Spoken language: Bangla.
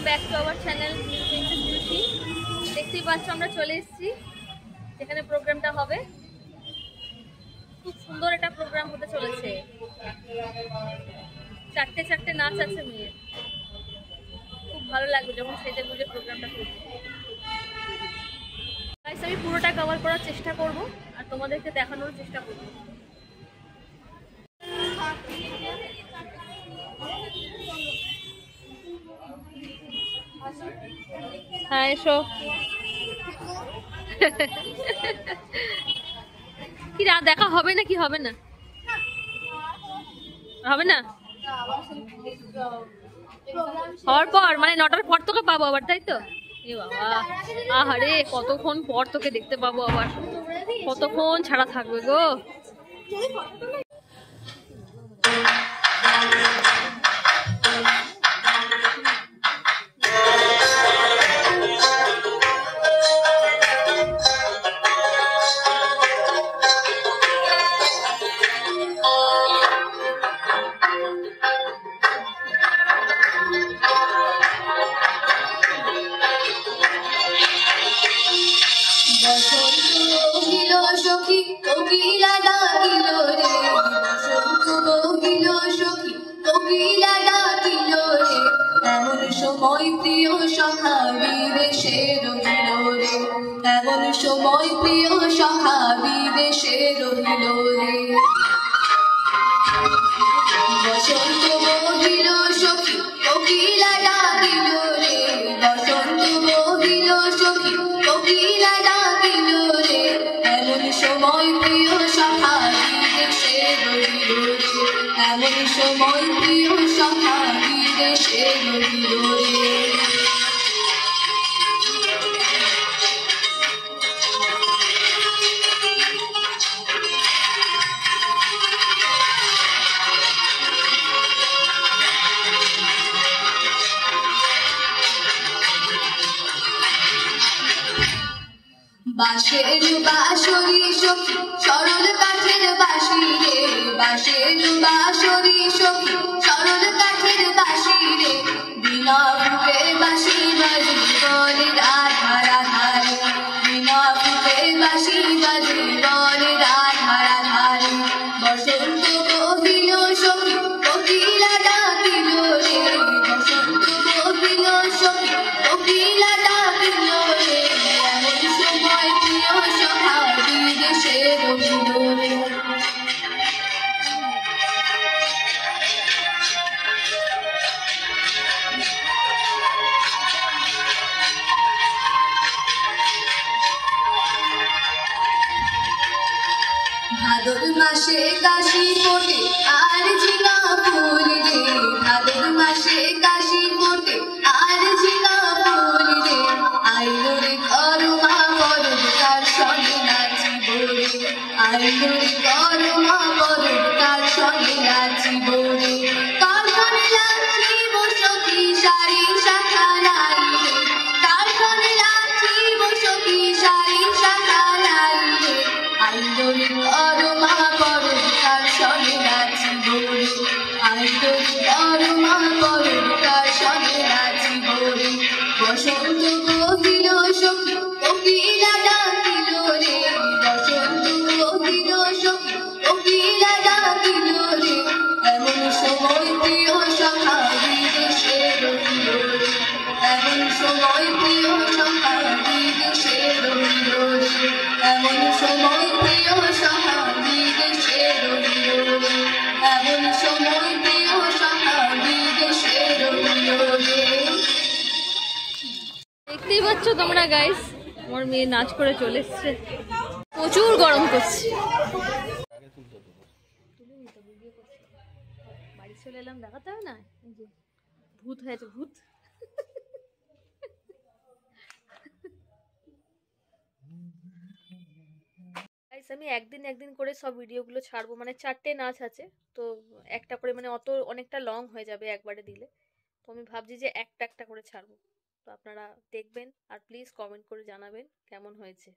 Back to our channel beauty. দেখতেই পাচ্ছ আমরা চলে এসেছি যেখানে প্রোগ্রামটা হবে। খুব সুন্দর একটা প্রোগ্রাম হতে চলেছে। চারটে চারটে নাচ আছে মেয়ের। খুব ভালো লাগবে যখন সেজে গুজে প্রোগ্রামটা করবো। আমি পুরোটা কভার করার চেষ্টা করব আর তোমাদেরকে দেখানোর চেষ্টা করব। হ্যাঁ এসো। কি দেখা হবে না? কি হবে না? হবে না হওয়ার পর মানে 9টার পর তোকে পাবো আবার, তাই তো? এ বাবা, আহারে কতক্ষণ পর তোকে দেখতে পাবো আবার, কতক্ষণ ছাড়া থাকবে গো। সময় প্রিয় সখা বিদেশে রহিল রে, এমন সময় প্রিয় সখা বিদেশে রহিল রে। বসন্ত বহিল সখী কোকিলা ডাকিল রে, বসন্ত বহিল সখী কোকিলা ডাকিল রে, এমন সময় প্রিয় সখা বিদেশে রহিল রে, এমন সময় প্রিয় সখা বিদেশে রহিল রে। বাঁশের বাঁশরি সখী সরল কাঠের বাঁশি রে, বাঁশের বাঁশরি সখী সরল কাঠের বাঁশি রে, বিনা বুকের বাঁশি বাজি বলে রাধা রাধা রে, বিনা বুকের বাঁশি বাজি বলে রাধা রাধা রে। বসন্ত কহিল সখী কোকিলা ডাকিল রে, বসন্ত কহিল সখী কোকিলা ডাকিল রে, এমন সময় প্রিয় সখা বিদেশে রহিল রে। ভাদর মাসে কাশি ফোটে আর ঝিঙা ফুল রে, ভাদর মাসে কাশি ফোটে আর ঝিঙা ফুল রে, আইলো রে করমা করব তার সঙ্গে নাচিব রে, আইলো রে করমা করব তার সঙ্গে নাচিব রে। কার সঙ্গে নাচিব সখী সারি শাখা নাই রে, কার সঙ্গে নাচিব সখী সারি শাখা নাই রে, আইলো রে করমা করব তার সঙ্গে নাচিব রে, আইলো রে করমা করব তার সঙ্গে নাচিব রে। বসন্ত কহিল সখী কোকিলা ডাকিল রে, বসন্ত কহিল সখী কোকিলা ডাকিল রে, এমন সময় প্রিয় সখা বিদেশে রহিল রে, এমন সময় প্রিয় সখা বিদেশে রহিল রে, এমন সময় প্রিয় সখা বিদেশে রহিল রে, এমন সময় প্রিয় সখা বিদেশে রহিল রে। দেখতেই পাচ্ছ তোমরা গাইস, আমার মেয়ে নাচ করে চলে এসছে। প্রচুর গরম করছে। বাড়ি চলে এলাম, দেখাতে হবে না? ভূত হয়েছে, ভূত। আমি একদিন একদিন করে সব ভিডিওগুলো ছাড়বো, মানে 4টে নাচ আছে তো একটা করে, মানে অনেকটা লং হয়ে যাবে একবারে দিলে, তো আমি ভাবছি যে একটা একটা করে ছাড়বো। তো আপনারা দেখবেন আর প্লিজ কমেন্ট করে জানাবেন কেমন হয়েছে।